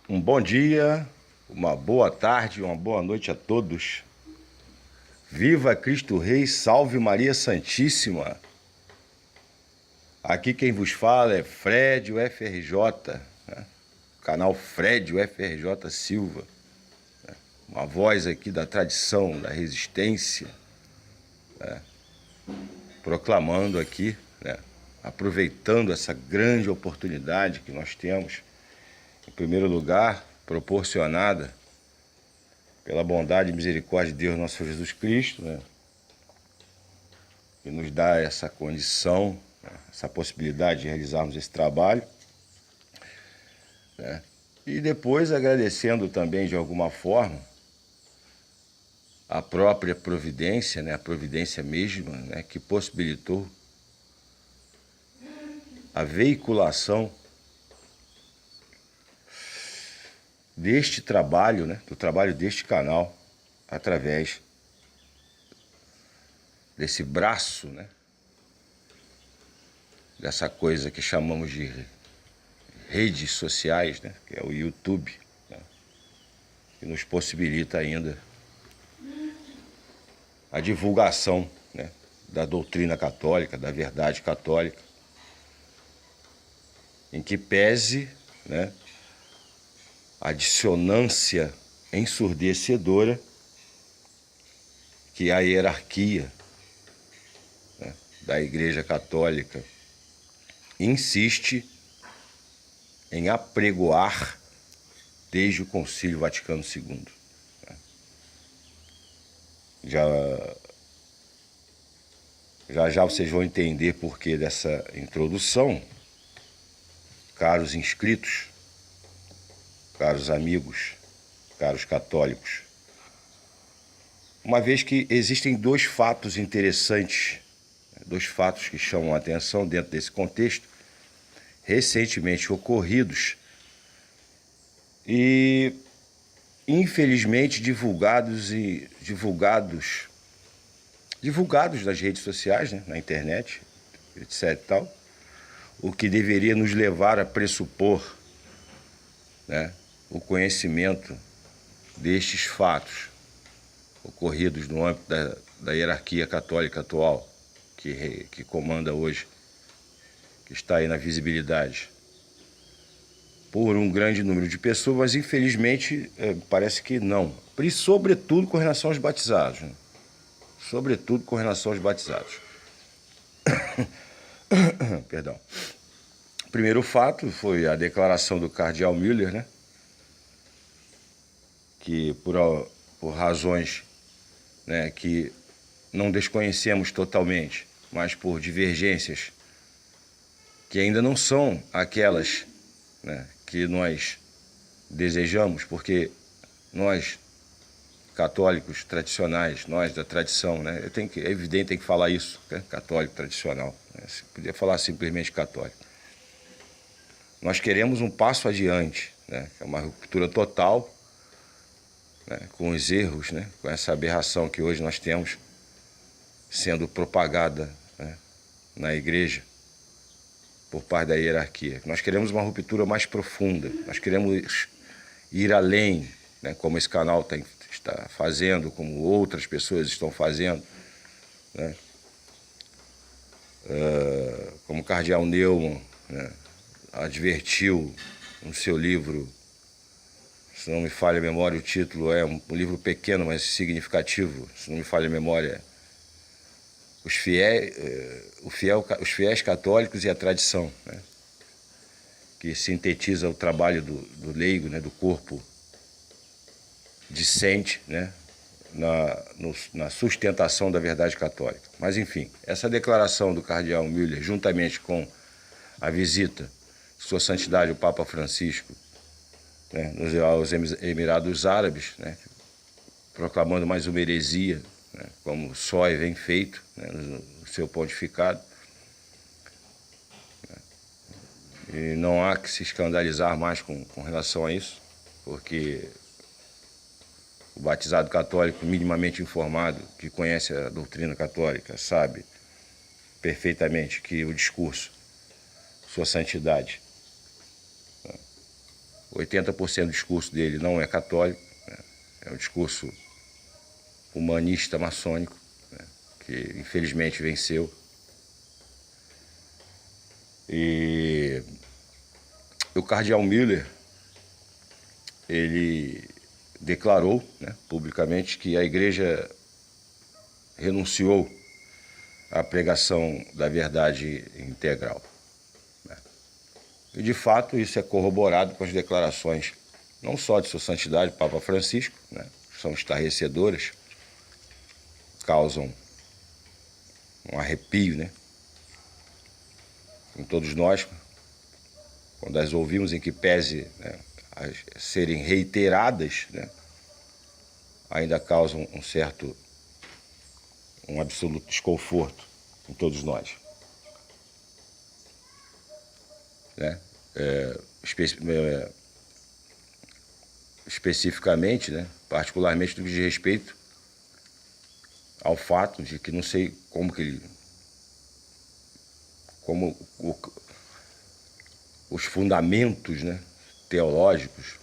Um bom dia, uma boa tarde, uma boa noite a todos. Viva Cristo Rei, salve Maria Santíssima. Aqui quem vos fala é Fred UFRJ, né? Canal Fred UFRJ Silva, né? Uma voz aqui da tradição, da resistência, né? Proclamando aqui, né? Aproveitando essa grande oportunidade que nós temos, em primeiro lugar, proporcionada pela bondade e misericórdia de Deus nosso Jesus Cristo, né? Que nos dá essa condição, né? Essa possibilidade de realizarmos esse trabalho, né? E depois agradecendo também de alguma forma a própria providência, né? A providência mesma, né? Que possibilitou a veiculação deste trabalho, né? Do trabalho deste canal, através desse braço, né? Dessa coisa que chamamos de redes sociais, né? Que é o YouTube, né? Que nos possibilita ainda a divulgação, né? Da doutrina católica, da verdade católica, em que pese, né? A dissonância ensurdecedora que a hierarquia, né? Da Igreja Católica insiste em apregoar desde o Concílio Vaticano II. Já vocês vão entender por que dessa introdução, caros inscritos, caros amigos, caros católicos. Uma vez que existem dois fatos interessantes, dois fatos que chamam a atenção dentro desse contexto, recentemente ocorridos e infelizmente divulgados nas redes sociais, né, na internet, etc e tal, o que deveria nos levar a pressupor, né, o conhecimento destes fatos ocorridos no âmbito da hierarquia católica atual, que comanda hoje, que está aí na visibilidade, por um grande número de pessoas, mas infelizmente parece que não. E sobretudo com relação aos batizados, né? Sobretudo com relação aos batizados. Perdão. O primeiro fato foi a declaração do cardeal Müller, né? Que por razões, né, que não desconhecemos totalmente, mas por divergências que ainda não são aquelas, né, que nós desejamos, porque nós, católicos tradicionais, nós da tradição, né, é evidente, tem que falar isso, né, católico tradicional, né, se podia falar simplesmente católico. Nós queremos um passo adiante, né, que é uma ruptura total, né, com os erros, né, com essa aberração que hoje nós temos sendo propagada, né, na igreja por parte da hierarquia. Nós queremos uma ruptura mais profunda, nós queremos ir além, né, como esse canal está fazendo, como outras pessoas estão fazendo, né, como o cardeal Neumann, né, advertiu no seu livro, se não me falha a memória, o título é um livro pequeno, mas significativo, se não me falha a memória, os fiéis católicos e a tradição, né? Que sintetiza o trabalho do leigo, né? Do corpo discente, né? Na sustentação da verdade católica. Mas enfim, essa declaração do cardeal Müller, juntamente com a visita de Sua Santidade o Papa Francisco, né, aos Emirados Árabes, né, proclamando mais uma heresia, né, como só vem feito, né, no seu pontificado. E não há que se escandalizar mais com relação a isso, porque o batizado católico minimamente informado, que conhece a doutrina católica, sabe perfeitamente que o discurso, Sua Santidade, 80% do discurso dele não é católico, né? É um discurso humanista maçônico, né? Que infelizmente venceu. E o cardeal Miller, ele declarou, né, publicamente que a igreja renunciou à pregação da verdade integral, né? E de fato isso é corroborado com as declarações não só de Sua Santidade Papa Francisco, né, que são estarrecedoras, causam um arrepio, né, em todos nós, quando as ouvimos, em que pese, né, a serem reiteradas, né, ainda causam um absoluto desconforto em todos nós, né? Especificamente, né, particularmente no que diz respeito ao fato de que não sei os fundamentos, né, teológicos,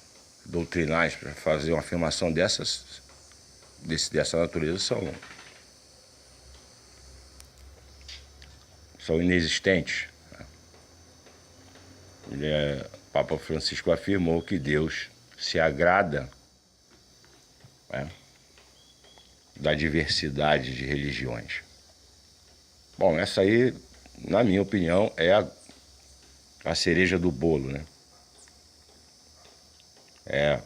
doutrinais para fazer uma afirmação dessa natureza são inexistentes. Papa Francisco afirmou que Deus se agrada, né, da diversidade de religiões. Bom, essa aí, na minha opinião, é a cereja do bolo, né? É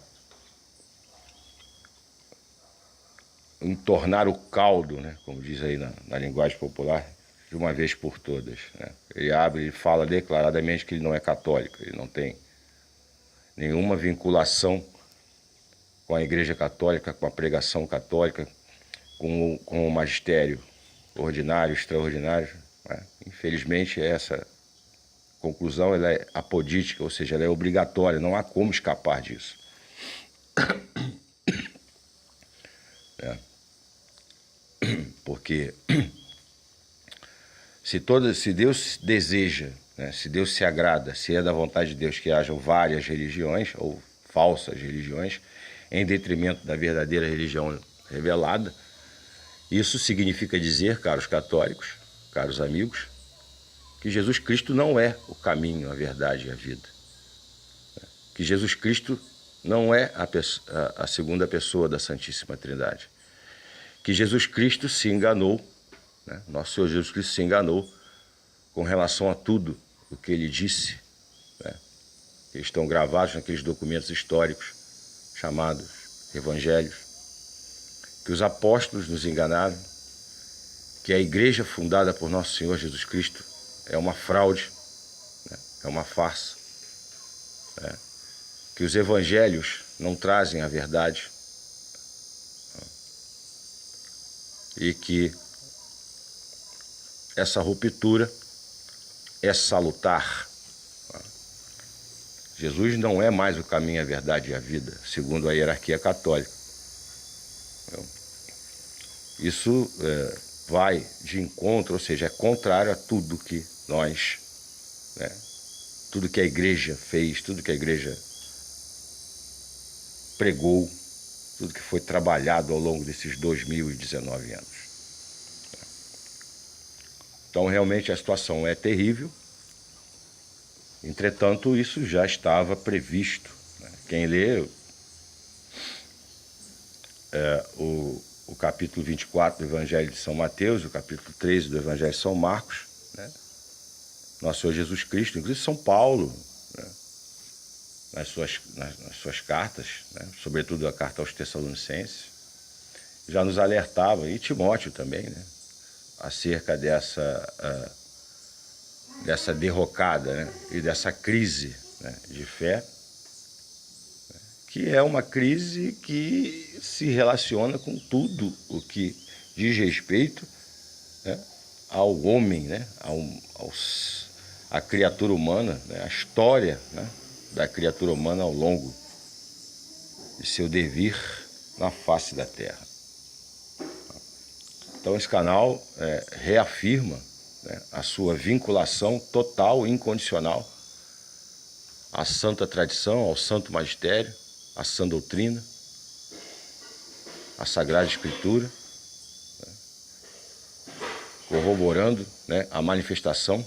entornar o caldo, né, como diz aí na linguagem popular, de uma vez por todas, né? Ele fala declaradamente que ele não é católico, ele não tem nenhuma vinculação com a Igreja Católica, com a pregação católica, com o magistério ordinário, extraordinário, né? Infelizmente, essa conclusão ela é apodítica, ou seja, ela é obrigatória, não há como escapar disso. É. Porque se Deus deseja, né, se Deus se agrada, se é da vontade de Deus que hajam várias religiões ou falsas religiões, em detrimento da verdadeira religião revelada, isso significa dizer, caros católicos, caros amigos, que Jesus Cristo não é o caminho, a verdade e a vida. Que Jesus Cristo não é a segunda pessoa da Santíssima Trindade. Que Jesus Cristo se enganou, né? Nosso Senhor Jesus Cristo se enganou com relação a tudo o que ele disse, né? Que estão gravados naqueles documentos históricos chamados Evangelhos, que os apóstolos nos enganaram, que a igreja fundada por Nosso Senhor Jesus Cristo é uma fraude, né? É uma farsa, né? Que os evangelhos não trazem a verdade, e que essa ruptura é salutar. Jesus não é mais o caminho, a verdade e a vida, segundo a hierarquia católica. Isso vai de encontro, ou seja, é contrário a tudo que nós, né, tudo que a igreja fez, tudo que a igreja pregou, tudo que foi trabalhado ao longo desses 2019 anos. Então, realmente, a situação é terrível. Entretanto, isso já estava previsto, né? Quem lê o capítulo 24 do Evangelho de São Mateus, o capítulo 13 do Evangelho de São Marcos, né? Nosso Senhor Jesus Cristo, inclusive São Paulo, né, nas suas cartas, né, sobretudo a carta aos Tessalonicenses, já nos alertava, e Timóteo também, né, acerca dessa derrocada, né, e dessa crise, né, de fé, que é uma crise que se relaciona com tudo o que diz respeito, né, ao homem, né, à criatura humana, né, a história, né, da criatura humana ao longo de seu devir na face da Terra. Então esse canal reafirma, né, a sua vinculação total e incondicional à santa tradição, ao santo magistério, à sã doutrina, à Sagrada Escritura, né, corroborando, né, a manifestação,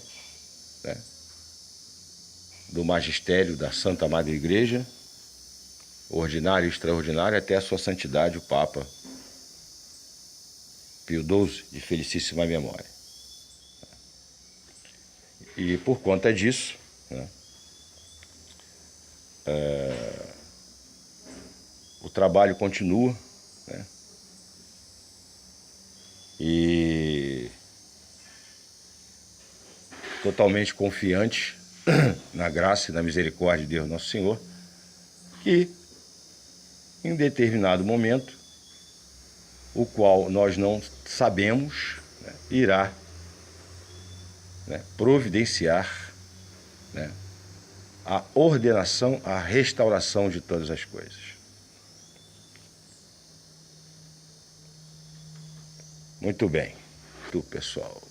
né, do magistério da Santa Madre Igreja, ordinário e extraordinário, até a sua santidade, o Papa Pio XII, de felicíssima memória. E por conta disso, né, o trabalho continua, né, e totalmente confiante na graça e na misericórdia de Deus Nosso Senhor, que em determinado momento, o qual nós não sabemos, né, irá, né, providenciar, né, a ordenação, a restauração de todas as coisas. Muito bem, pessoal.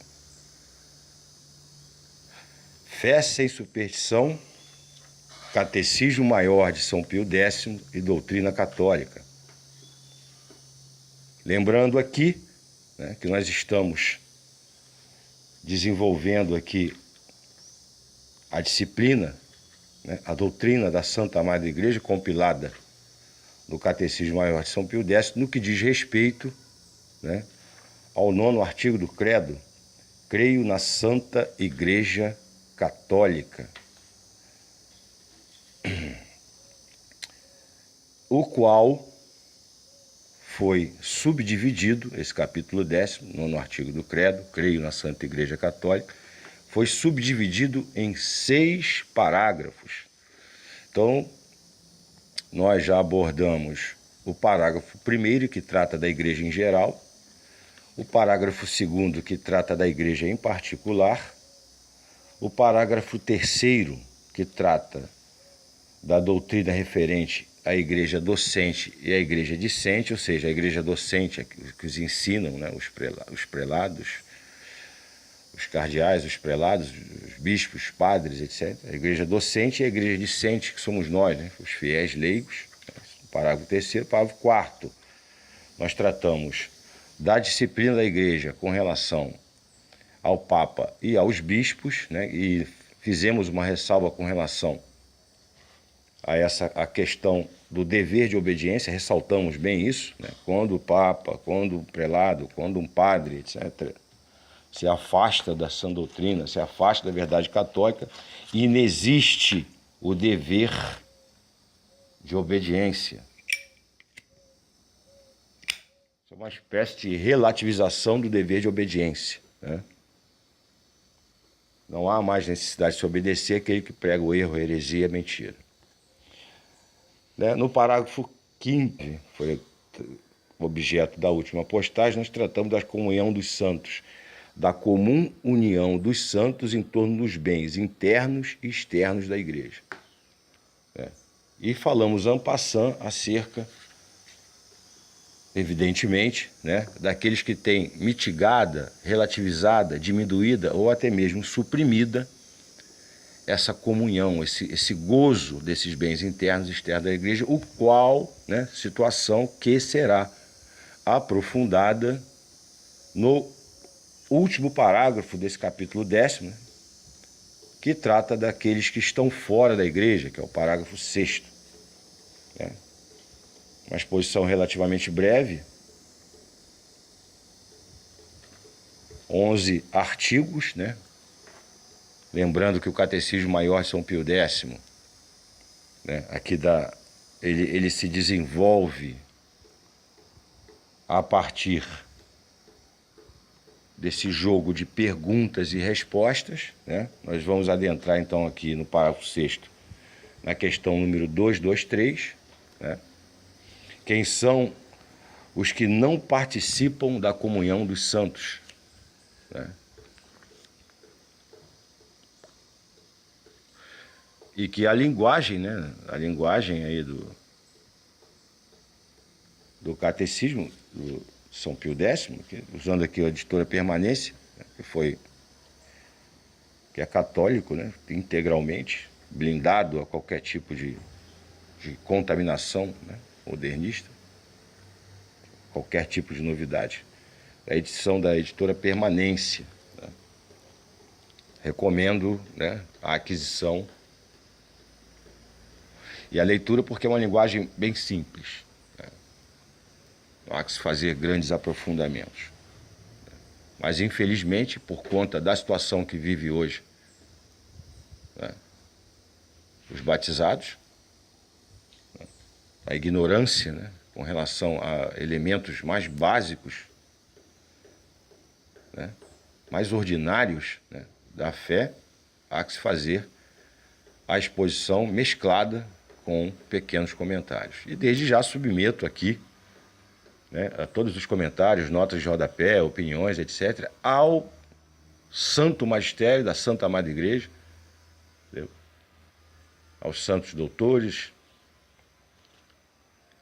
Fé sem superstição, Catecismo Maior de São Pio X e Doutrina Católica. Lembrando aqui, né, que nós estamos desenvolvendo aqui a disciplina, né, a doutrina da Santa Madre Igreja, compilada no Catecismo Maior de São Pio X, no que diz respeito, né, ao 9º artigo do Credo: creio na Santa Igreja Católica, o qual foi subdividido, esse capítulo 10º, 9º artigo do Credo, creio na Santa Igreja Católica, foi subdividido em 6 parágrafos. Então, nós já abordamos o parágrafo 1º, que trata da Igreja em geral, o parágrafo 2º, que trata da Igreja em particular, o parágrafo 3º, que trata da doutrina referente à igreja docente e à igreja discente, ou seja, a igreja docente é que os ensinam, né, os prelados, os cardeais, os prelados, os bispos, os padres, etc. A igreja docente e a igreja discente, que somos nós, né, os fiéis leigos. Parágrafo 3º, parágrafo 4º. Nós tratamos da disciplina da igreja com relação ao Papa e aos bispos, né, e fizemos uma ressalva com relação a questão do dever de obediência, ressaltamos bem isso, né? Quando o Papa, quando o prelado, quando um padre, etc., se afasta da sã doutrina, se afasta da verdade católica, inexiste o dever de obediência. Isso é uma espécie de relativização do dever de obediência, né? Não há mais necessidade de se obedecer àquele que prega o erro, a heresia e a mentira. No parágrafo 5º, foi objeto da última postagem, nós tratamos da comunhão dos santos, da comum união dos santos em torno dos bens internos e externos da igreja. E falamos en passant acerca, evidentemente, né, daqueles que têm mitigada, relativizada, diminuída ou até mesmo suprimida essa comunhão, esse gozo desses bens internos e externos da igreja, o qual, né, situação que será aprofundada no último parágrafo desse capítulo 10º, né, que trata daqueles que estão fora da igreja, que é o parágrafo 6º. Né? Uma exposição relativamente breve, 11 artigos, né? Lembrando que o Catecismo Maior de São Pio X, né, aqui ele se desenvolve a partir desse jogo de perguntas e respostas, né? Nós vamos adentrar então aqui no parágrafo 6º, na questão número 223, né? Quem são os que não participam da comunhão dos santos, né? E que a linguagem, né, a linguagem aí do Catecismo do São Pio X, usando aqui a editora Permanência, né, que é católico, né, integralmente, blindado a qualquer tipo de contaminação, né, modernista, qualquer tipo de novidade. A edição da editora Permanência. Né? Recomendo, né, a aquisição e a leitura, porque é uma linguagem bem simples. Né? Não há que se fazer grandes aprofundamentos. Mas, infelizmente, por conta da situação que vive hoje, né, os batizados, né, a ignorância, né, com relação a elementos mais básicos, né, mais ordinários, né, da fé, há que se fazer a exposição mesclada com pequenos comentários. E desde já submeto aqui, né, a todos os comentários, notas de rodapé, opiniões, etc., ao Santo Magistério da Santa Amada Igreja, entendeu? Aos santos doutores,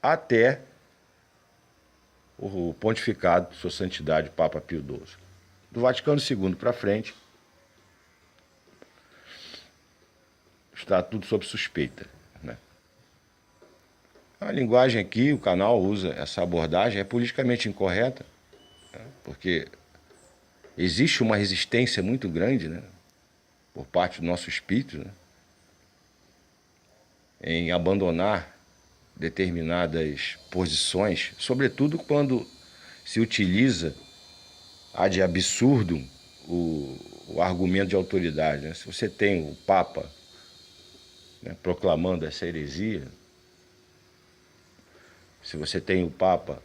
até o pontificado de Sua Santidade Papa Pio XII. Do Vaticano II para frente, está tudo sob suspeita, né? A linguagem aqui, o canal usa essa abordagem, é politicamente incorreta, né? Porque existe uma resistência muito grande, né, por parte do nosso espírito, né, em abandonar determinadas posições, sobretudo quando se utiliza ad absurdum o argumento de autoridade, né? Se você tem o Papa, né, proclamando essa heresia, se você tem o Papa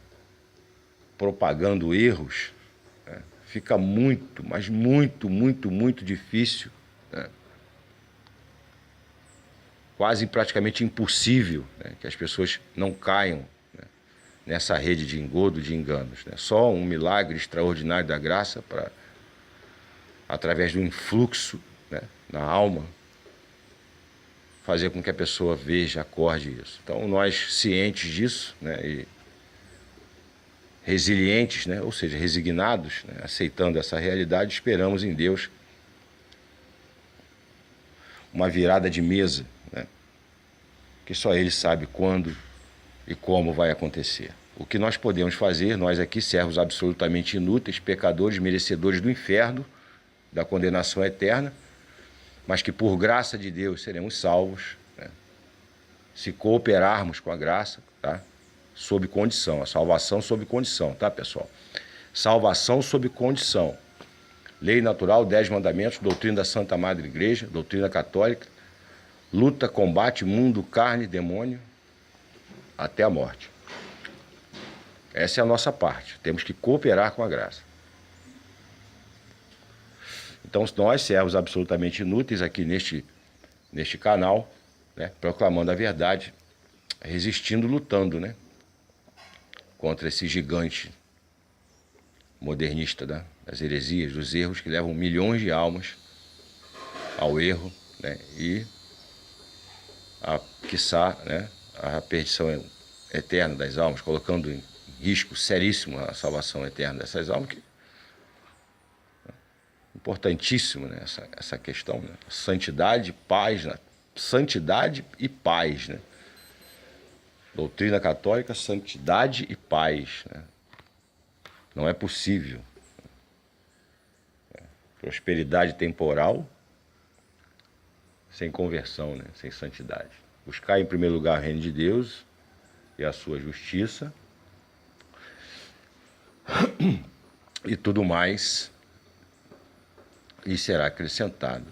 propagando erros, né, fica muito, mas muito, muito, muito difícil, né, quase praticamente impossível, né, que as pessoas não caiam, né, nessa rede de engodo, de enganos. Né? Só um milagre extraordinário da graça para, através do influxo, né, na alma, fazer com que a pessoa veja, acorde isso. Então, nós cientes disso, né, e resilientes, né, ou seja, resignados, né, aceitando essa realidade, esperamos em Deus uma virada de mesa, né, que só Ele sabe quando e como vai acontecer. O que nós podemos fazer, nós aqui, servos absolutamente inúteis, pecadores, merecedores do inferno, da condenação eterna, mas que por graça de Deus seremos salvos, né, se cooperarmos com a graça, tá? Sob condição, a salvação sob condição, tá, pessoal? Salvação sob condição. Lei natural, 10 mandamentos, doutrina da Santa Madre Igreja, doutrina católica, luta, combate, mundo, carne, demônio, até a morte. Essa é a nossa parte, temos que cooperar com a graça. Então, nós, servos absolutamente inúteis aqui neste canal, né, proclamando a verdade, resistindo, lutando, né, contra esse gigante modernista, né, das heresias, dos erros que levam milhões de almas ao erro, né, e quiçá, né, a perdição eterna das almas, colocando em risco seríssimo a salvação eterna dessas almas, que importantíssimo, né, essa questão, né? Santidade, paz, né? Santidade e paz, né? Doutrina católica, santidade e paz, né? Não é possível, né, prosperidade temporal sem conversão, né? Sem santidade. Buscar em primeiro lugar o reino de Deus e a sua justiça, e tudo mais lhe será acrescentado.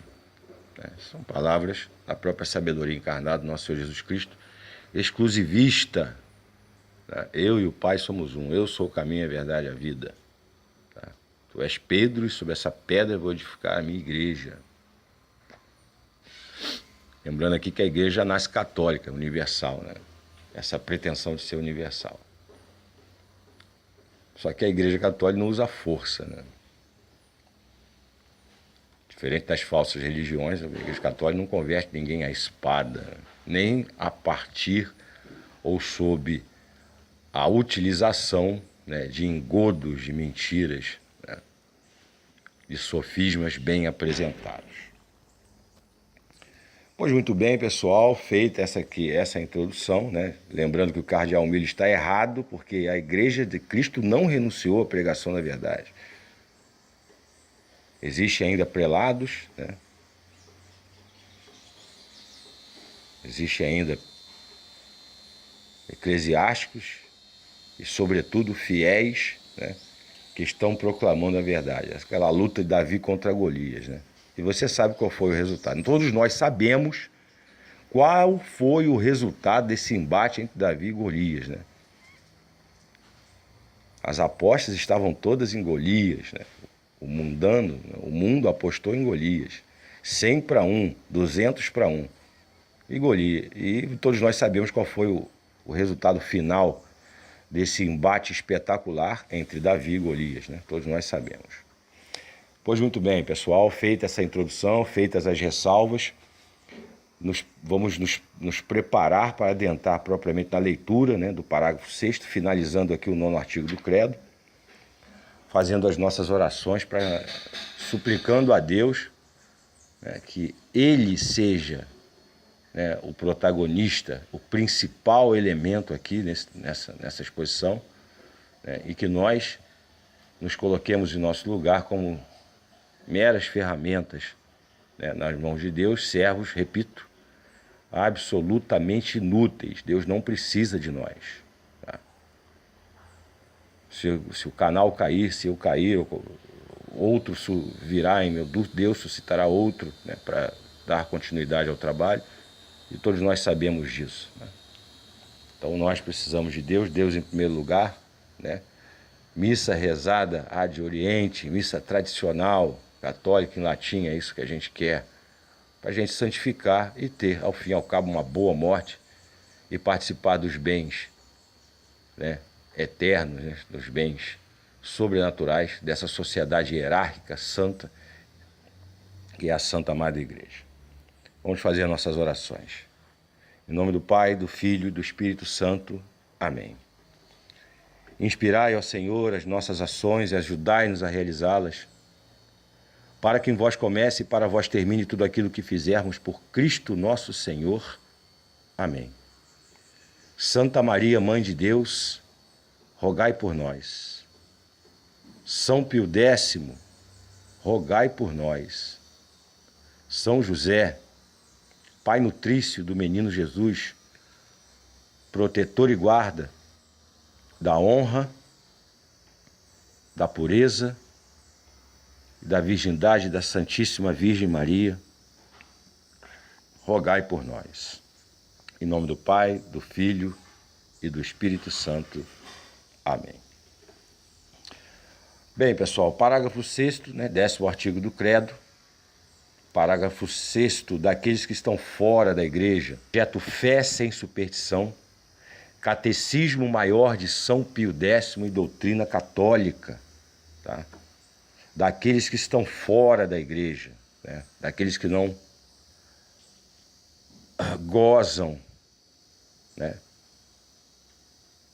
São palavras da própria sabedoria encarnada do nosso Senhor Jesus Cristo, exclusivista. Eu e o Pai somos um, eu sou o caminho, a verdade e a vida. Tu és Pedro, e sobre essa pedra eu vou edificar a minha igreja. Lembrando aqui que a igreja nasce católica, universal, né? Essa pretensão de ser universal. Só que a igreja católica não usa força, né? Diferente das falsas religiões, a igreja católica não converte ninguém à espada, nem a partir ou sob a utilização, né, de engodos, de mentiras, né, de sofismas bem apresentados. Pois muito bem, pessoal, feita essa introdução, né? Lembrando que o cardeal Miller está errado, porque a Igreja de Cristo não renunciou à pregação da verdade. Existem ainda prelados, né? Existem ainda eclesiásticos e, sobretudo, fiéis, né? Que estão proclamando a verdade. Aquela luta de Davi contra Golias, né? E você sabe qual foi o resultado. Todos nós sabemos qual foi o resultado desse embate entre Davi e Golias, né? As apostas estavam todas em Golias, né? O mundo apostou em Golias. 100 para 1, 200 para 1. E Golias. E todos nós sabemos qual foi o resultado final desse embate espetacular entre Davi e Golias, né? Todos nós sabemos. Pois muito bem, pessoal, feita essa introdução, feitas as ressalvas, vamos nos preparar para adentrar propriamente na leitura, né, do parágrafo 6º, finalizando aqui o 9º artigo do Credo, fazendo as nossas orações, suplicando a Deus, né, que Ele seja, né, o protagonista, o principal elemento aqui nessa exposição, né, e que nós nos coloquemos em nosso lugar como meras ferramentas, né, nas mãos de Deus, servos, repito, absolutamente inúteis. Deus não precisa de nós. Tá? Se o canal cair, se eu cair, outro virá, meu Deus suscitará outro, né, para dar continuidade ao trabalho, e todos nós sabemos disso, né? Então nós precisamos de Deus, Deus em primeiro lugar, né? Missa rezada ad oriente, missa tradicional, católica em latim, é isso que a gente quer, para a gente santificar e ter, ao fim e ao cabo, uma boa morte e participar dos bens, né, eternos, né, dos bens sobrenaturais dessa sociedade hierárquica santa que é a Santa Madre Igreja. Vamos fazer nossas orações. Em nome do Pai, do Filho e do Espírito Santo. Amém. Inspirai, ó Senhor, as nossas ações e ajudai-nos a realizá-las, para que em vós comece e para vós termine tudo aquilo que fizermos por Cristo nosso Senhor. Amém. Santa Maria, Mãe de Deus, rogai por nós. São Pio X, rogai por nós. São José, Pai nutrício do menino Jesus, protetor e guarda da honra, da pureza e da virgindade da Santíssima Virgem Maria, rogai por nós. Em nome do Pai, do Filho e do Espírito Santo. Amém. Bem, pessoal, parágrafo 6º, né, 10º artigo do Credo, parágrafo 6º, daqueles que estão fora da igreja, objeto fé sem superstição, Catecismo Maior de São Pio X e doutrina católica, tá? Daqueles que estão fora da igreja, né? Daqueles que não gozam, né,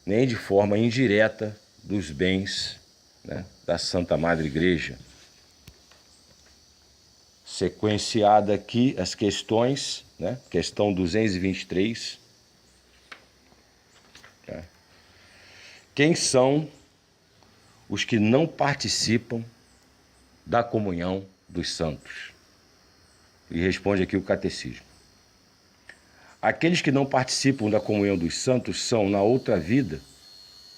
nem de forma indireta dos bens, né, da Santa Madre Igreja. Sequenciada aqui as questões, né, questão 223. Né? Quem são os que não participam da comunhão dos santos? E responde aqui o catecismo. Aqueles que não participam da comunhão dos santos são, na outra vida,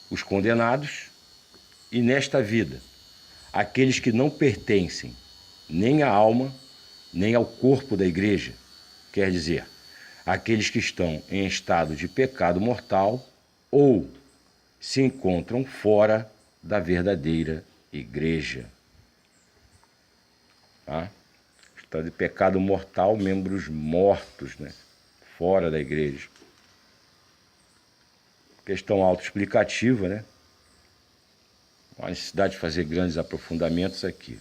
os condenados, e nesta vida, aqueles que não pertencem nem à alma, nem ao corpo da igreja, quer dizer, aqueles que estão em estado de pecado mortal ou se encontram fora da verdadeira igreja. Tá? Estado de pecado mortal, membros mortos, né? Fora da igreja. Questão autoexplicativa, né? Não há necessidade de fazer grandes aprofundamentos aqui.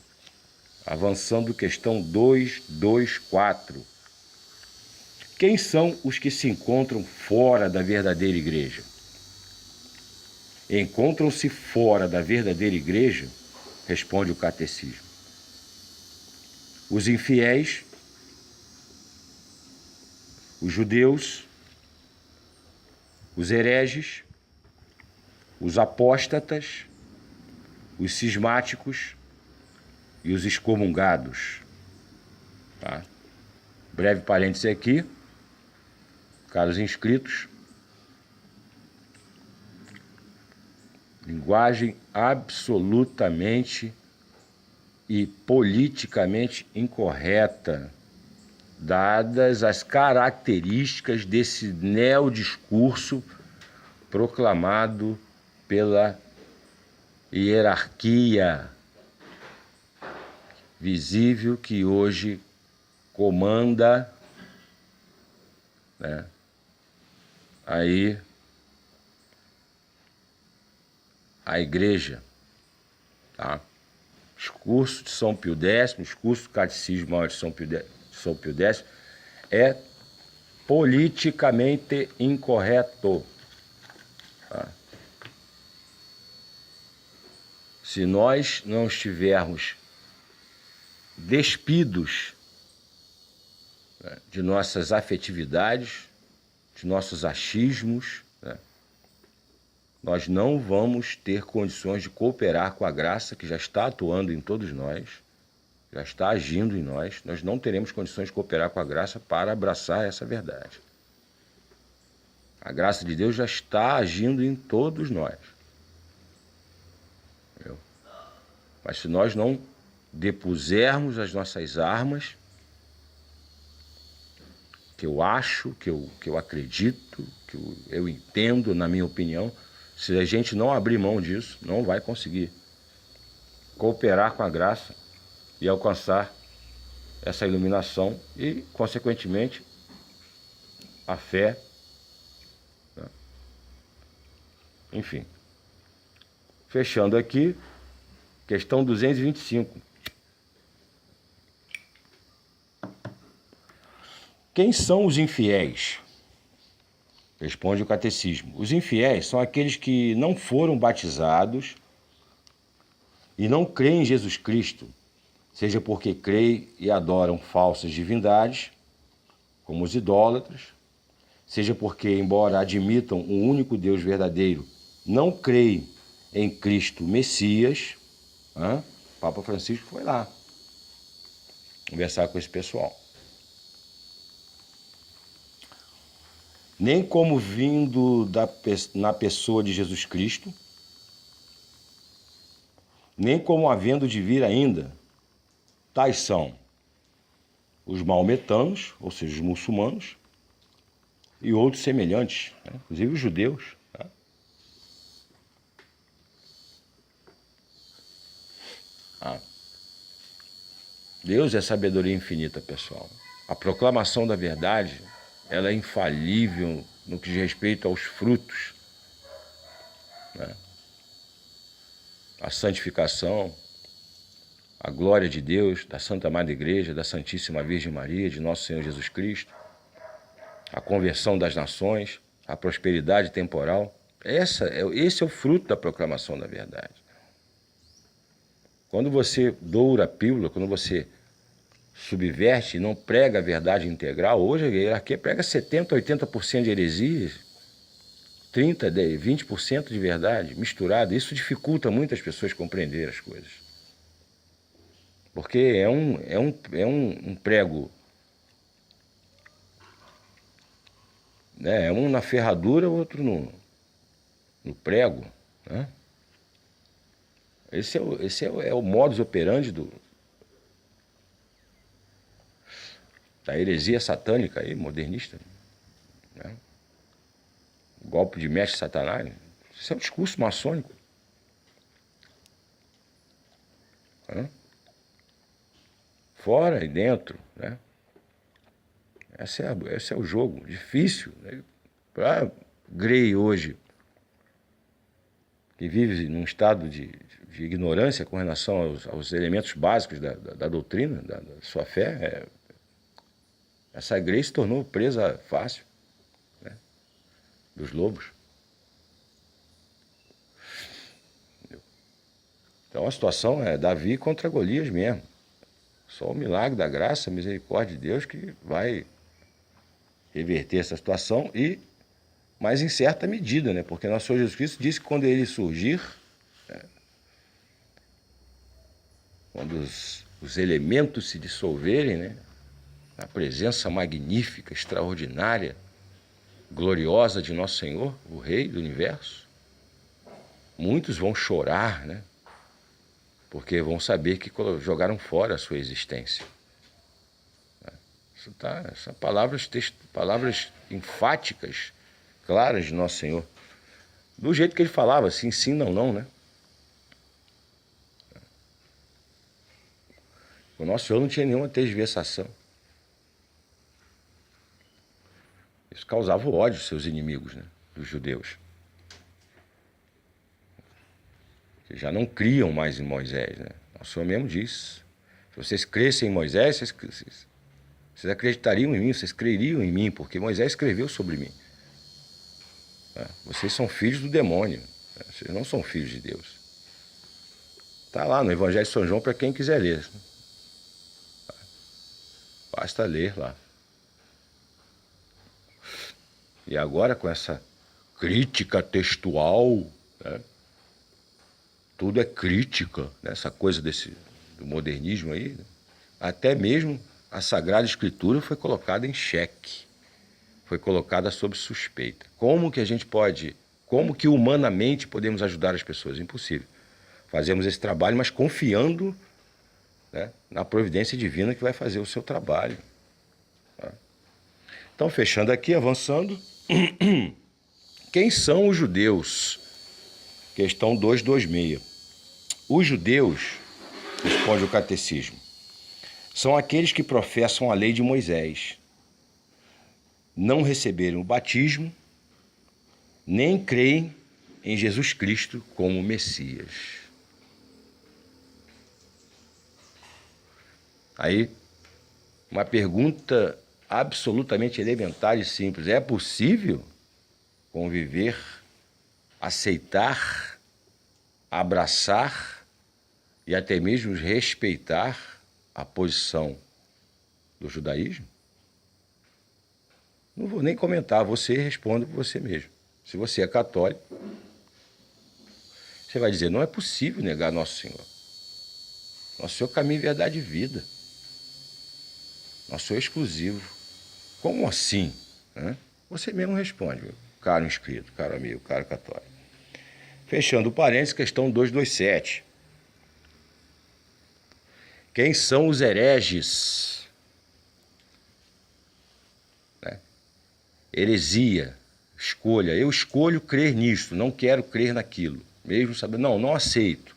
Avançando, questão 224. Quem são os que se encontram fora da verdadeira igreja? Encontram-se fora da verdadeira igreja? Responde o catecismo. Os infiéis, os judeus, os hereges, os apóstatas, os cismáticos e os excomungados. Tá? Breve parêntese aqui, caros inscritos. Linguagem absolutamente e politicamente incorreta, dadas as características desse neodiscurso proclamado pela hierarquia visível que hoje comanda, né, aí a igreja, tá? Discurso de São Pio X, discurso do Catecismo Maior de São Pio X é politicamente incorreto. Tá? Se nós não estivermos despidos, né, de nossas afetividades, de nossos achismos, né, nós não vamos ter condições de cooperar com a graça que já está atuando em todos nós, já está agindo em nós. Nós não teremos condições de cooperar com a graça para abraçar essa verdade. A graça de Deus já está agindo em todos nós. Entendeu? Mas se nós não depusermos as nossas armas, que eu acho, que eu acredito, que eu entendo, na minha opinião, se a gente não abrir mão disso, não vai conseguir cooperar com a graça e alcançar essa iluminação e, consequentemente, a fé, né? Enfim. Fechando aqui, questão 225. Quem são os infiéis? Responde o catecismo. Os infiéis são aqueles que não foram batizados e não creem em Jesus Cristo, seja porque creem e adoram falsas divindades, como os idólatras, seja porque, embora admitam um único Deus verdadeiro, não creem em Cristo Messias. Papa Francisco foi lá conversar com esse pessoal. Nem como vindo na pessoa de Jesus Cristo, nem como havendo de vir ainda. Tais são os maometanos, ou seja, os muçulmanos, e outros semelhantes, né? Inclusive os judeus. Tá? Deus é sabedoria infinita, pessoal. A proclamação da verdade, ela é infalível no que diz respeito aos frutos, né? A santificação, a glória de Deus, da Santa Madre Igreja, da Santíssima Virgem Maria, de Nosso Senhor Jesus Cristo, a conversão das nações, a prosperidade temporal. Esse é o fruto da proclamação da verdade. Quando você doura a pílula, quando você subverte e não prega a verdade integral, hoje a hierarquia prega 70%, 80% de heresias, 30%, 20% de verdade misturada. Isso dificulta muito as pessoas compreenderem as coisas. Porque é um prego, né? Um na ferradura, outro no prego, né? Esse é o modus operandi da heresia satânica aí, modernista, né? O golpe de mestre Satanás. Isso é um discurso maçônico. Né? Fora e dentro, né? Esse é o jogo difícil, né? Para Grey hoje, que vive num estado de ignorância com relação aos elementos básicos da doutrina, da sua fé, essa Grey se tornou presa fácil, né, dos lobos. Então a situação é Davi contra Golias mesmo. Só o milagre da graça, a misericórdia de Deus que vai reverter essa situação, mas em certa medida, né? Porque nosso Senhor Jesus Cristo disse que quando ele surgir, né, quando os elementos se dissolverem, né, na presença magnífica, extraordinária, gloriosa de nosso Senhor, o Rei do Universo, muitos vão chorar, né? Porque vão saber que jogaram fora a sua existência. São palavras enfáticas, claras de nosso Senhor. Do jeito que ele falava, sim, sim, não, não, né? O nosso Senhor não tinha nenhuma tergiversação. Isso causava ódio aos seus inimigos, né? Dos judeus. Que já não criam mais em Moisés, né? O Senhor mesmo disse: se vocês crescem em Moisés, vocês acreditariam em mim, vocês creriam em mim, porque Moisés escreveu sobre mim. Vocês são filhos do demônio, vocês não são filhos de Deus. Está lá no Evangelho de São João para quem quiser ler. Basta ler lá. E agora com essa crítica textual, né? Tudo é crítica, né? Essa coisa do modernismo aí, né? Até mesmo a Sagrada Escritura foi colocada em xeque, foi colocada sob suspeita. Como que humanamente podemos ajudar as pessoas? Impossível. Fazemos esse trabalho, mas confiando, né, na providência divina que vai fazer o seu trabalho. Tá? Então, fechando aqui, avançando. Quem são os judeus? Questão 226. Os judeus, responde o catecismo, são aqueles que professam a lei de Moisés, não receberam o batismo, nem creem em Jesus Cristo como Messias. Aí, uma pergunta absolutamente elementar e simples: é possível conviver, aceitar, abraçar e até mesmo respeitar a posição do judaísmo? Não vou nem comentar, você responde por você mesmo. Se você é católico, você vai dizer: não é possível negar Nosso Senhor. Nosso Senhor caminho, verdade e vida. Nosso Senhor é exclusivo. Como assim? Você mesmo responde, meu caro inscrito, caro amigo, caro católico. Fechando o parênteses, questão 227. Quem são os hereges? Heresia, escolha. Eu escolho crer nisto, não quero crer naquilo. Mesmo sabendo, não aceito.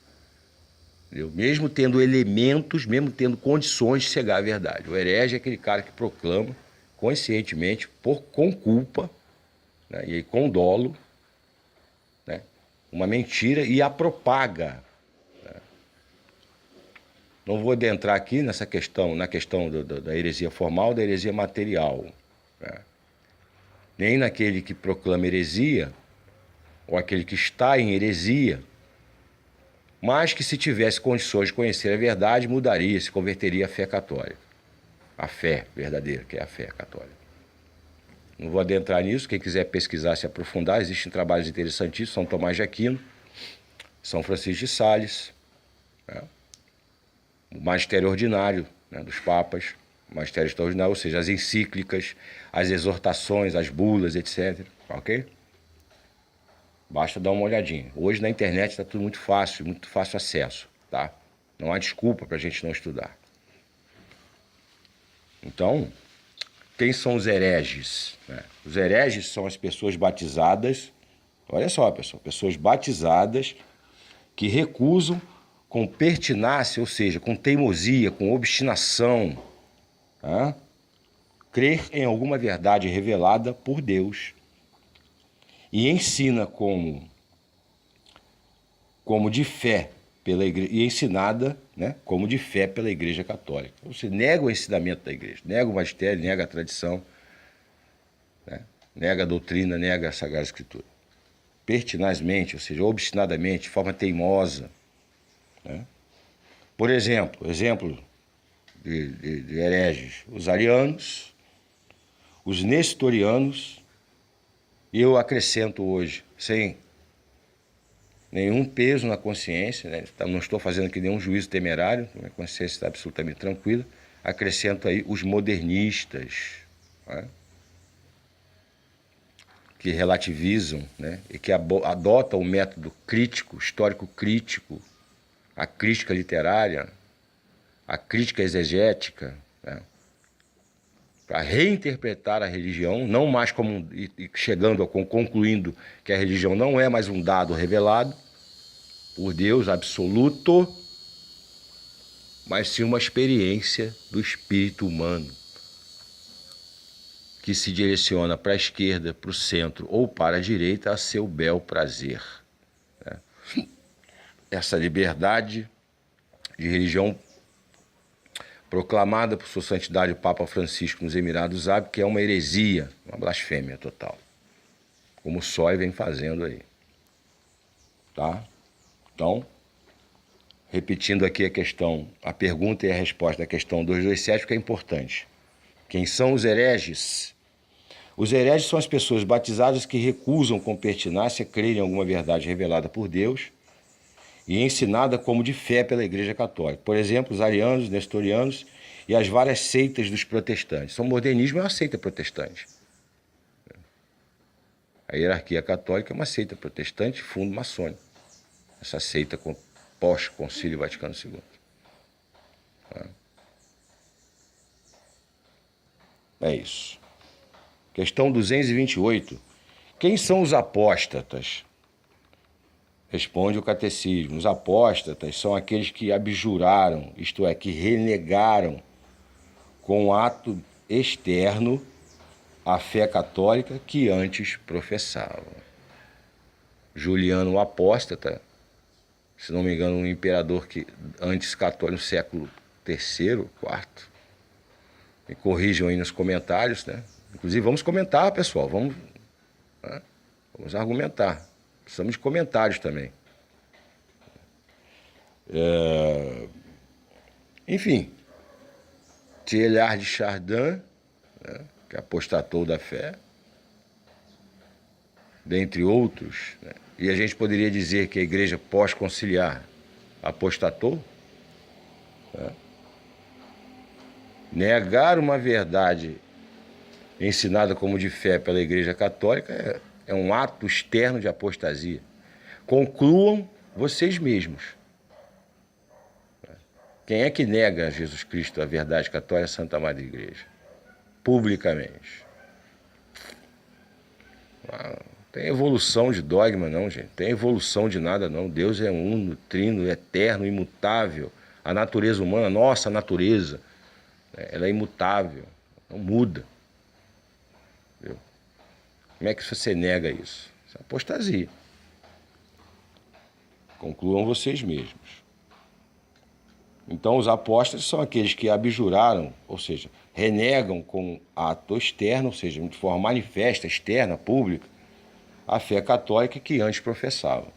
Entendeu? Mesmo tendo elementos, mesmo tendo condições de chegar à verdade. O herege é aquele cara que proclama conscientemente, com culpa, né, e com dolo, né, uma mentira e a propaga. Né? Não vou adentrar aqui na questão da heresia formal, da heresia material, né? Nem naquele que proclama heresia, ou aquele que está em heresia, mas que, se tivesse condições de conhecer a verdade, mudaria, se converteria à fé católica. A fé verdadeira, que é a fé católica. Não vou adentrar nisso, quem quiser pesquisar, se aprofundar, existem trabalhos interessantíssimos, São Tomás de Aquino, São Francisco de Sales, né? O magistério ordinário, né, dos papas, o magistério extraordinário, ou seja, as encíclicas, as exortações, as bulas, etc. Ok? Basta dar uma olhadinha. Hoje na internet está tudo muito fácil acesso, tá? Não há desculpa para a gente não estudar. Então, quem são os hereges? Os hereges são as pessoas batizadas, olha só, pessoal, pessoas batizadas que recusam com pertinácia, ou seja, com teimosia, com obstinação, crer em alguma verdade revelada por Deus e ensina como de fé pela igreja, e ensinada, né, como de fé pela Igreja Católica. Você nega o ensinamento da igreja, nega o magistério, nega a tradição, né, nega a doutrina, nega a Sagrada Escritura. Pertinazmente, ou seja, obstinadamente, de forma teimosa. Né? Por exemplo de hereges, os arianos, os nestorianos, e eu acrescento hoje, sem nenhum peso na consciência, né? Não estou fazendo aqui nenhum juízo temerário, minha consciência está absolutamente tranquila, acrescento aí os modernistas, né? Que relativizam, né? E que adotam o método crítico, histórico crítico, a crítica literária, a crítica exegética, né? Para reinterpretar a religião, não mais como chegando concluindo que a religião não é mais um dado revelado por Deus absoluto, mas sim uma experiência do espírito humano que se direciona para a esquerda, para o centro ou para a direita a seu bel prazer, né? Essa liberdade de religião proclamada por sua santidade o Papa Francisco nos Emirados Árabes, que é uma heresia, uma blasfêmia total, como o SOI vem fazendo aí, tá? Então, repetindo aqui a questão, a pergunta e a resposta da questão 227, que é importante. Quem são os hereges? Os hereges são as pessoas batizadas que recusam com pertinácia crer em alguma verdade revelada por Deus e ensinada como de fé pela Igreja Católica. Por exemplo, os arianos, nestorianos e as várias seitas dos protestantes. O modernismo é uma seita protestante. A hierarquia católica é uma seita protestante, fundo maçônico. Essa seita pós-concílio Vaticano II. É isso. Questão 228. Quem são os apóstatas? Responde o catecismo. Os apóstatas são aqueles que abjuraram, isto é, que renegaram com ato externo a fé católica que antes professavam. Juliano o apóstata, se não me engano, um imperador que antes católico no século III, IV. Me corrijam aí nos comentários, né? Inclusive, vamos comentar, pessoal. Vamos argumentar. Precisamos de comentários também. Enfim, Teilhard de Chardin, né, que apostatou da fé, dentre outros, né? E a gente poderia dizer que a igreja pós-conciliar apostatou, né? Negar uma verdade ensinada como de fé pela Igreja Católica é um ato externo de apostasia. Concluam vocês mesmos. Quem é que nega a Jesus Cristo, a verdade católica, a Santa Madre Igreja? Publicamente. Não tem evolução de dogma, não, gente. Não tem evolução de nada, não. Deus é uno, trino, eterno, imutável. A natureza humana, nossa natureza, ela é imutável, não muda. Entendeu? Como é que você nega isso? Isso é apostasia. Concluam vocês mesmos. Então, os apóstolos são aqueles que abjuraram, ou seja, renegam com ato externo, ou seja, de forma manifesta, externa, pública, a fé católica que antes professavam.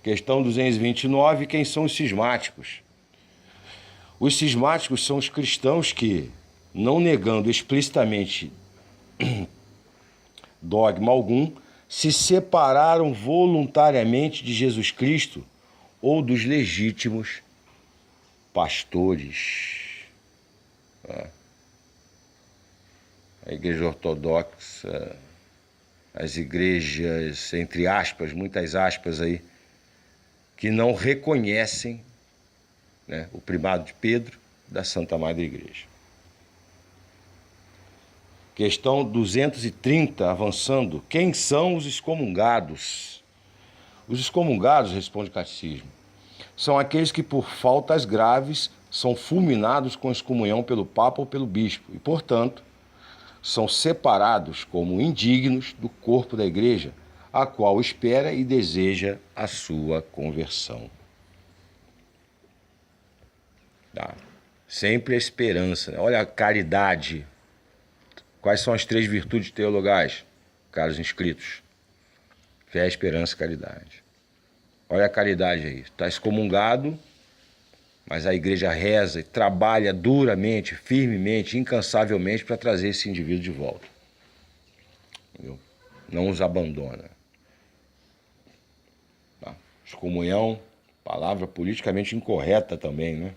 Questão 229, quem são os cismáticos? Os cismáticos são os cristãos que, não negando explicitamente dogma algum, se separaram voluntariamente de Jesus Cristo ou dos legítimos pastores. A Igreja Ortodoxa, as igrejas, entre aspas, muitas aspas aí, que não reconhecem, né, o primado de Pedro da Santa Madre Igreja. Questão 230, avançando. Quem são os excomungados? Os excomungados, responde o catecismo, são aqueles que por faltas graves são fulminados com excomunhão pelo Papa ou pelo Bispo e, portanto, são separados como indignos do corpo da Igreja, a qual espera e deseja a sua conversão. Tá. Sempre a esperança, né? Olha a caridade. Quais são as 3 virtudes teologais, caros inscritos? Fé, esperança e caridade. Olha a caridade aí. Está excomungado, Mas a igreja reza e trabalha duramente, firmemente, incansavelmente para trazer esse indivíduo de volta. Entendeu? Não os abandona. Tá? Excomunhão, palavra politicamente incorreta também, né?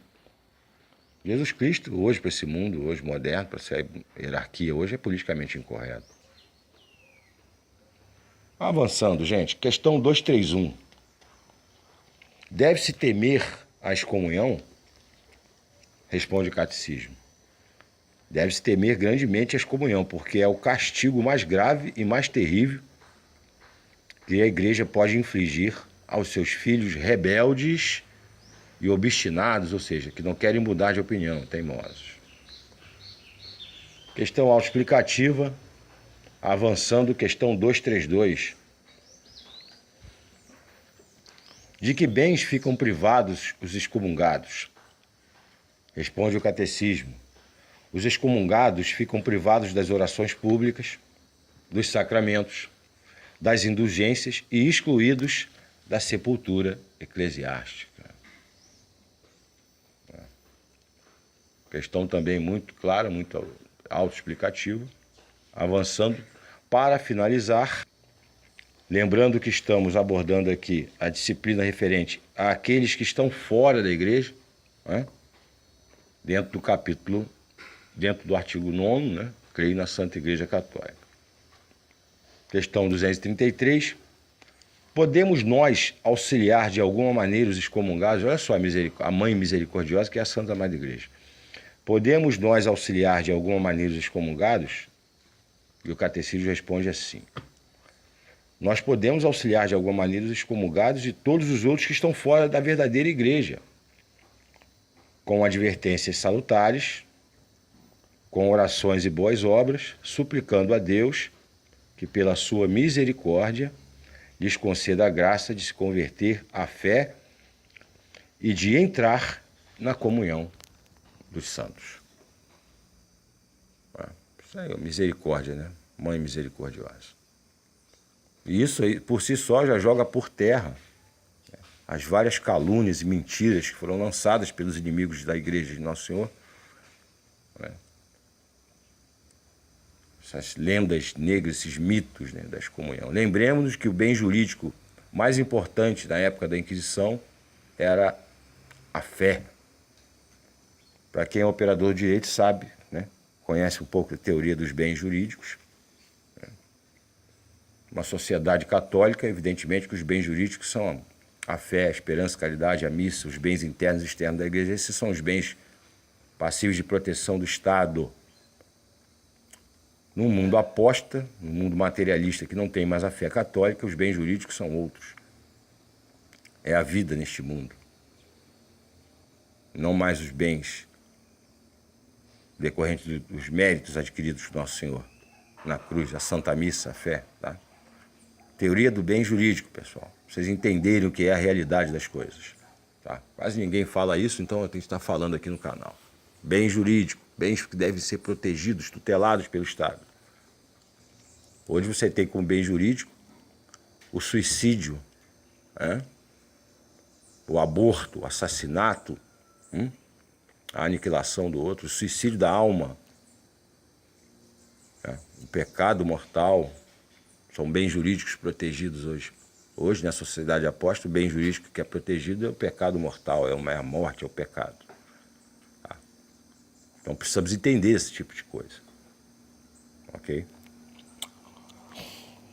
Jesus Cristo, hoje, para esse mundo, hoje moderno, para essa hierarquia, hoje é politicamente incorreto. Avançando, gente, questão 231. Deve-se temer a excomunhão? Responde o catecismo. Deve-se temer grandemente a excomunhão, porque é o castigo mais grave e mais terrível que a igreja pode infligir aos seus filhos rebeldes e obstinados, ou seja, que não querem mudar de opinião, teimosos. Questão autoexplicativa, avançando, questão 232. De que bens ficam privados os excomungados? Responde o catecismo. Os excomungados ficam privados das orações públicas, dos sacramentos, das indulgências e excluídos da sepultura eclesiástica. Questão também muito clara, muito autoexplicativa. Avançando, para finalizar, lembrando que estamos abordando aqui a disciplina referente àqueles que estão fora da igreja, né? Dentro do capítulo, dentro do artigo 9º, né? Creio na Santa Igreja Católica. Questão 233. Podemos nós auxiliar de alguma maneira os excomungados? Olha só a Mãe Misericordiosa, que é a Santa Mãe da Igreja. Podemos nós auxiliar de alguma maneira os excomungados? E o catecismo responde assim. Nós podemos auxiliar de alguma maneira os excomungados e todos os outros que estão fora da verdadeira igreja, com advertências salutares, com orações e boas obras, suplicando a Deus que, pela sua misericórdia, lhes conceda a graça de se converter à fé e de entrar na comunhão dos santos. Isso aí é misericórdia, né? Mãe misericordiosa. E isso aí, por si só, já joga por terra as várias calúnias e mentiras que foram lançadas pelos inimigos da Igreja de Nosso Senhor. Essas lendas negras, esses mitos, né, da excomunhão. Lembremos-nos que o bem jurídico mais importante na época da Inquisição era a fé. Para quem é operador de direito sabe, né, conhece um pouco a teoria dos bens jurídicos. Uma sociedade católica, evidentemente que os bens jurídicos são a fé, a esperança, a caridade, a missa, os bens internos e externos da igreja. Esses são os bens passíveis de proteção do Estado. No mundo apóstata, no mundo materialista que não tem mais a fé católica, os bens jurídicos são outros. É a vida neste mundo. Não mais os bens decorrentes dos méritos adquiridos por Nosso Senhor na cruz, a Santa Missa, a fé, tá? Teoria do bem jurídico, pessoal. Pra vocês entenderem o que é a realidade das coisas. Tá? Quase ninguém fala isso, então eu tenho que estar falando aqui no canal. Bem jurídico, bens que devem ser protegidos, tutelados pelo Estado. Hoje você tem como bem jurídico o suicídio, o aborto, o assassinato, a aniquilação do outro, o suicídio da alma, o pecado mortal. São bens jurídicos protegidos hoje. Hoje, na sociedade apóstata, o bem jurídico que é protegido é o pecado mortal, é a morte, é o pecado. Tá? Então precisamos entender esse tipo de coisa. Ok?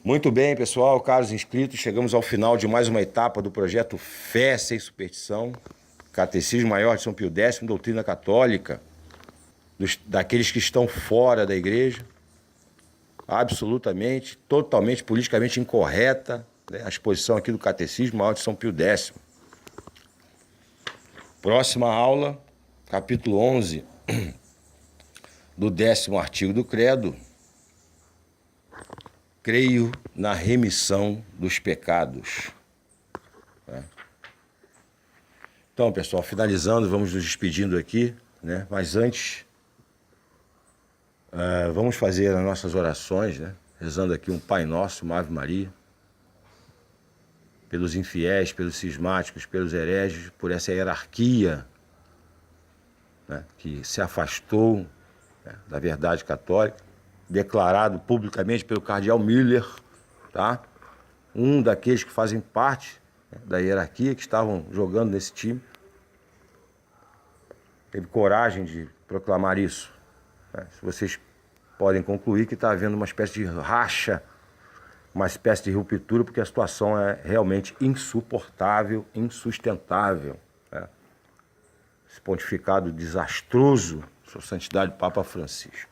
Muito bem, pessoal, caros inscritos, chegamos ao final de mais uma etapa do projeto Fé Sem Superstição, Catecismo Maior de São Pio X, doutrina católica, daqueles que estão fora da igreja. Absolutamente, totalmente politicamente incorreta, né? A exposição aqui do Catecismo Maior de São Pio X. Próxima aula, capítulo 11, do 10º artigo do Credo. Creio na remissão dos pecados. Né? Então, pessoal, finalizando, vamos nos despedindo aqui, né? Mas antes... vamos fazer as nossas orações, né? Rezando aqui um Pai Nosso, uma Ave Maria, pelos infiéis, pelos cismáticos, pelos hereges, por essa hierarquia né, que se afastou, né, da verdade católica, declarado publicamente pelo cardeal Miller, tá? Um daqueles que fazem parte, né, da hierarquia, que estavam jogando nesse time. Teve coragem de proclamar isso, né? Se vocês podem concluir que está havendo uma espécie de racha, uma espécie de ruptura, porque a situação é realmente insuportável, insustentável, né? Esse pontificado desastroso, Sua Santidade Papa Francisco.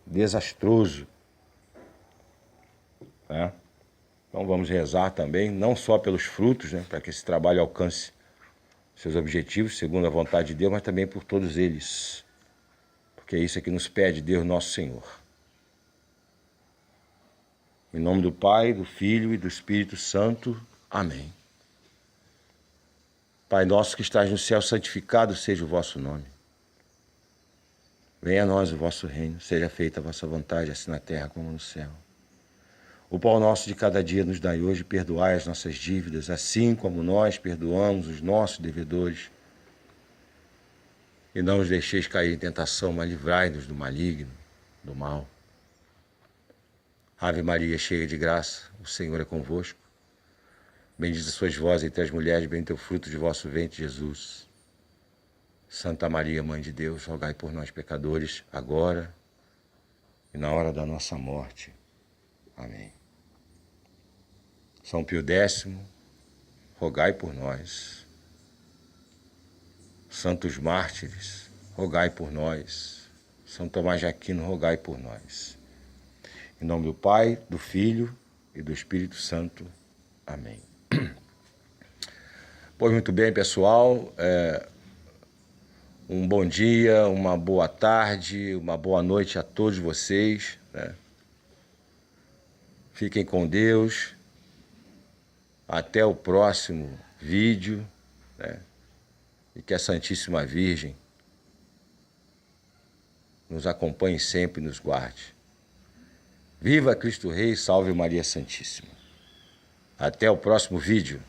Desastroso, né? Então vamos rezar também, não só pelos frutos, né, para que esse trabalho alcance seus objetivos, segundo a vontade de Deus, mas também por todos eles. Porque é isso que nos pede Deus nosso Senhor. Em nome do Pai, do Filho e do Espírito Santo. Amém. Pai nosso que estás no céu, santificado seja o vosso nome. Venha a nós o vosso reino, seja feita a vossa vontade, assim na terra como no céu. O pão nosso de cada dia nos dai hoje, perdoai as nossas dívidas, assim como nós perdoamos os nossos devedores. E não nos deixeis cair em tentação, mas livrai-nos do maligno, do mal. Ave Maria, cheia de graça, o Senhor é convosco. Bendita sois vós entre as mulheres, bendito é o fruto de vosso ventre, Jesus. Santa Maria, Mãe de Deus, rogai por nós, pecadores, agora e na hora da nossa morte. Amém. São Pio X, rogai por nós. Santos mártires, rogai por nós. São Tomás de Aquino, rogai por nós. Em nome do Pai, do Filho e do Espírito Santo. Amém. Pois muito bem, pessoal. Um bom dia, uma boa tarde, uma boa noite a todos vocês, né? Fiquem com Deus. Até o próximo vídeo, né? E que a Santíssima Virgem nos acompanhe sempre e nos guarde. Viva Cristo Rei, salve Maria Santíssima. Até o próximo vídeo.